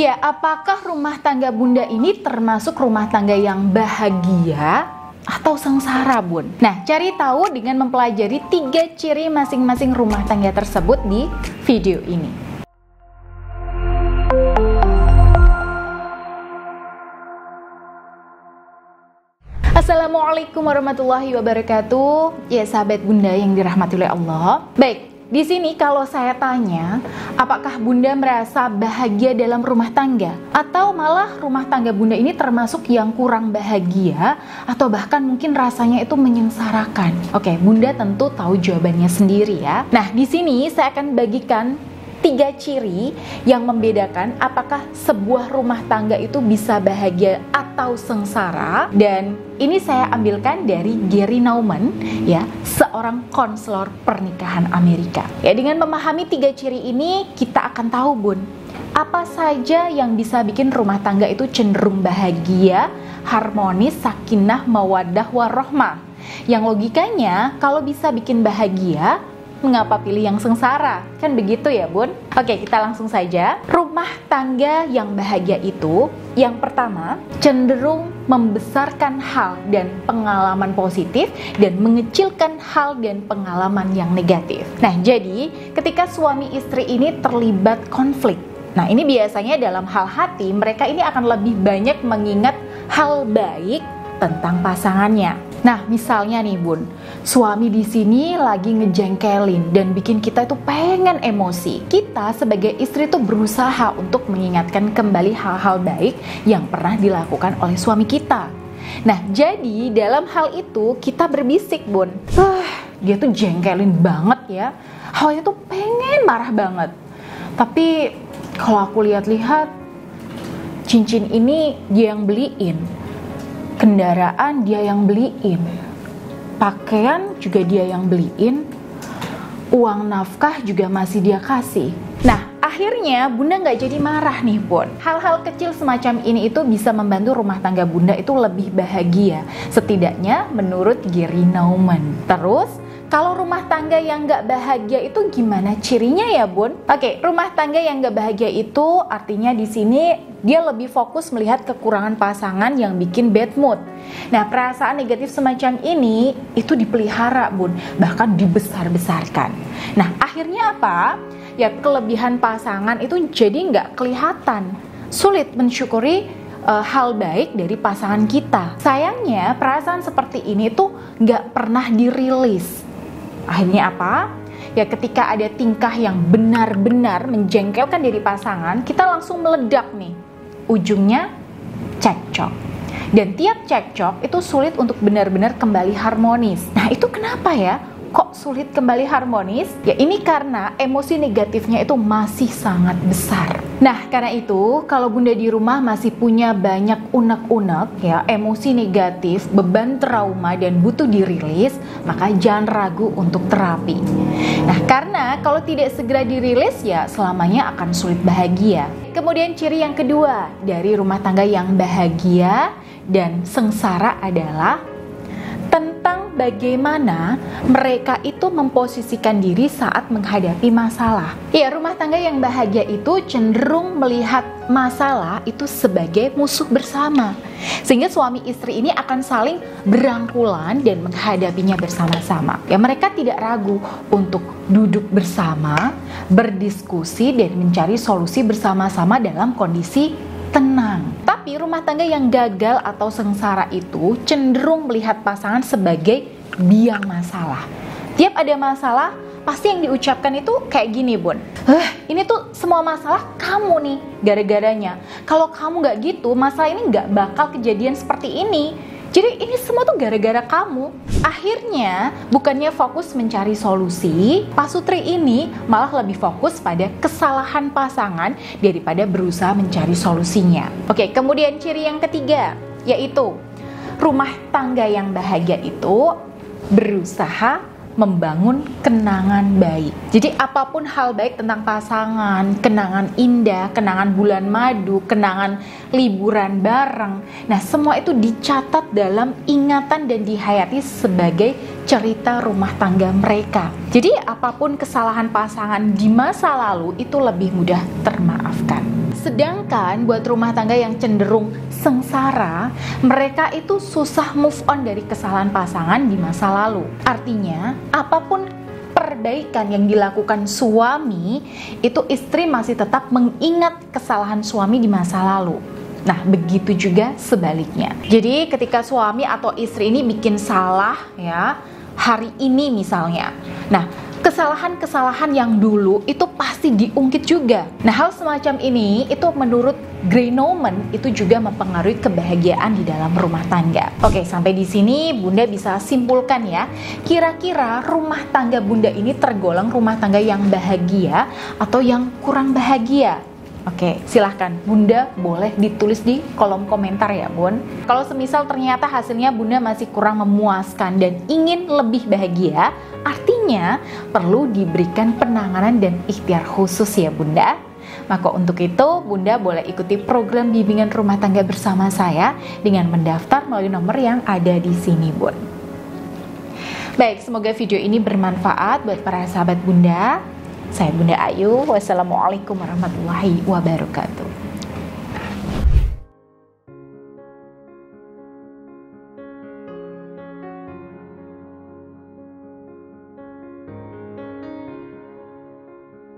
Ya, apakah rumah tangga Bunda ini termasuk rumah tangga yang bahagia atau sengsara, Bun? Nah, cari tahu dengan mempelajari 3 ciri masing-masing rumah tangga tersebut di video ini. Assalamualaikum warahmatullahi wabarakatuh. Ya, sahabat Bunda yang dirahmati oleh Allah. Baik, di sini kalau saya tanya, apakah Bunda merasa bahagia dalam rumah tangga? Atau malah rumah tangga Bunda ini termasuk yang kurang bahagia? Atau bahkan mungkin rasanya itu menyengsarakan? Oke, Bunda tentu tahu jawabannya sendiri ya. Nah, di sini saya akan bagikan 3 ciri yang membedakan apakah sebuah rumah tangga itu bisa bahagia atau sengsara. Dan ini saya ambilkan dari Gary Nauman, ya, seorang konselor pernikahan Amerika. Ya, dengan memahami 3 ciri ini, kita akan tahu, Bun, apa saja yang bisa bikin rumah tangga itu cenderung bahagia, harmonis, sakinah, mawaddah, warohmah. Yang logikanya, kalau bisa bikin bahagia, mengapa pilih yang sengsara? Kan begitu ya, Bun? Oke, kita langsung saja. Rumah tangga yang bahagia itu, yang pertama, cenderung membesarkan hal dan pengalaman positif dan mengecilkan hal dan pengalaman yang negatif. Nah, jadi ketika suami istri ini terlibat konflik, nah ini biasanya dalam hal hati mereka ini akan lebih banyak mengingat hal baik tentang pasangannya. Nah, misalnya nih, Bun, suami di sini lagi ngejengkelin dan bikin kita itu pengen emosi. Kita sebagai istri tuh berusaha untuk mengingatkan kembali hal-hal baik yang pernah dilakukan oleh suami kita. Nah, jadi dalam hal itu kita berbisik, Bun. Dia tuh jengkelin banget ya. Awalnya tuh pengen marah banget. Tapi kalau aku lihat-lihat, cincin ini dia yang beliin. Kendaraan dia yang beliin, pakaian juga dia yang beliin, uang nafkah juga masih dia kasih. Nah, akhirnya Bunda nggak jadi marah nih, Bun. Hal-hal kecil semacam ini itu bisa membantu rumah tangga Bunda itu lebih bahagia, setidaknya menurut Gary Nauman. Terus, kalau rumah tangga yang nggak bahagia itu gimana cirinya ya, Bun? Oke, rumah tangga yang nggak bahagia itu artinya di sini dia lebih fokus melihat kekurangan pasangan yang bikin bad mood. Nah, perasaan negatif semacam ini itu dipelihara, Bun, bahkan dibesar-besarkan. Nah, akhirnya apa? Ya, kelebihan pasangan itu jadi nggak kelihatan. Sulit mensyukuri hal baik dari pasangan kita. Sayangnya, perasaan seperti ini tuh nggak pernah dirilis. Akhirnya apa? Ya, ketika ada tingkah yang benar-benar menjengkelkan dari pasangan, kita langsung meledak nih. Ujungnya cekcok. Dan tiap cekcok itu sulit untuk benar-benar kembali harmonis. Nah, itu kenapa ya? Kok sulit kembali harmonis? Ya, ini karena emosi negatifnya itu masih sangat besar. Nah, karena itu kalau Bunda di rumah masih punya banyak unek-unek ya, emosi negatif, beban trauma dan butuh dirilis, maka jangan ragu untuk terapi. Nah, karena kalau tidak segera dirilis ya selamanya akan sulit bahagia. Kemudian ciri yang kedua dari rumah tangga yang bahagia dan sengsara adalah tentang bagaimana mereka itu memposisikan diri saat menghadapi masalah. Ya, rumah tangga yang bahagia itu cenderung melihat masalah itu sebagai musuh bersama. Sehingga suami istri ini akan saling berangkulan dan menghadapinya bersama-sama. Ya, mereka tidak ragu untuk duduk bersama, berdiskusi dan mencari solusi bersama-sama dalam kondisi tenang. Tapi rumah tangga yang gagal atau sengsara itu cenderung melihat pasangan sebagai biang masalah. Tiap ada masalah, pasti yang diucapkan itu kayak gini, Bun. Ini tuh semua masalah kamu nih gara-garanya. Kalau kamu gak gitu, masalah ini gak bakal kejadian seperti ini. Jadi ini semua tuh gara-gara kamu. Akhirnya bukannya fokus mencari solusi, Pak Sutri ini malah lebih fokus pada kesalahan pasangan daripada berusaha mencari solusinya. Oke, kemudian ciri yang ketiga, yaitu rumah tangga yang bahagia itu berusaha membangun kenangan baik. Jadi apapun hal baik tentang pasangan, kenangan indah, kenangan bulan madu, kenangan liburan bareng, nah semua itu dicatat dalam ingatan dan dihayati sebagai cerita rumah tangga mereka. Jadi apapun kesalahan pasangan di masa lalu itu lebih mudah termaafkan. sedangkan buat rumah tangga yang cenderung sengsara, mereka itu susah move on dari kesalahan pasangan di masa lalu. Artinya, apapun perbaikan yang dilakukan suami, itu istri masih tetap mengingat kesalahan suami di masa lalu. Nah, begitu juga sebaliknya. Jadi ketika suami atau istri ini bikin salah ya, hari ini misalnya. Nah, kesalahan-kesalahan yang dulu itu pasti diungkit juga. Nah, hal semacam ini itu menurut Groneman itu juga mempengaruhi kebahagiaan di dalam rumah tangga. Oke, sampai di sini Bunda bisa simpulkan ya. Kira-kira rumah tangga Bunda ini tergolong rumah tangga yang bahagia atau yang kurang bahagia? Oke, silahkan Bunda boleh ditulis di kolom komentar ya Bun. Kalau semisal ternyata hasilnya Bunda masih kurang memuaskan dan ingin lebih bahagia, artinya perlu diberikan penanganan dan ikhtiar khusus ya Bunda. Maka untuk itu Bunda boleh ikuti program bimbingan rumah tangga bersama saya dengan mendaftar melalui nomor yang ada di sini Bun. Baik, semoga video ini bermanfaat buat para sahabat Bunda. Saya Bunda Ayu, wassalamualaikum warahmatullahi wabarakatuh.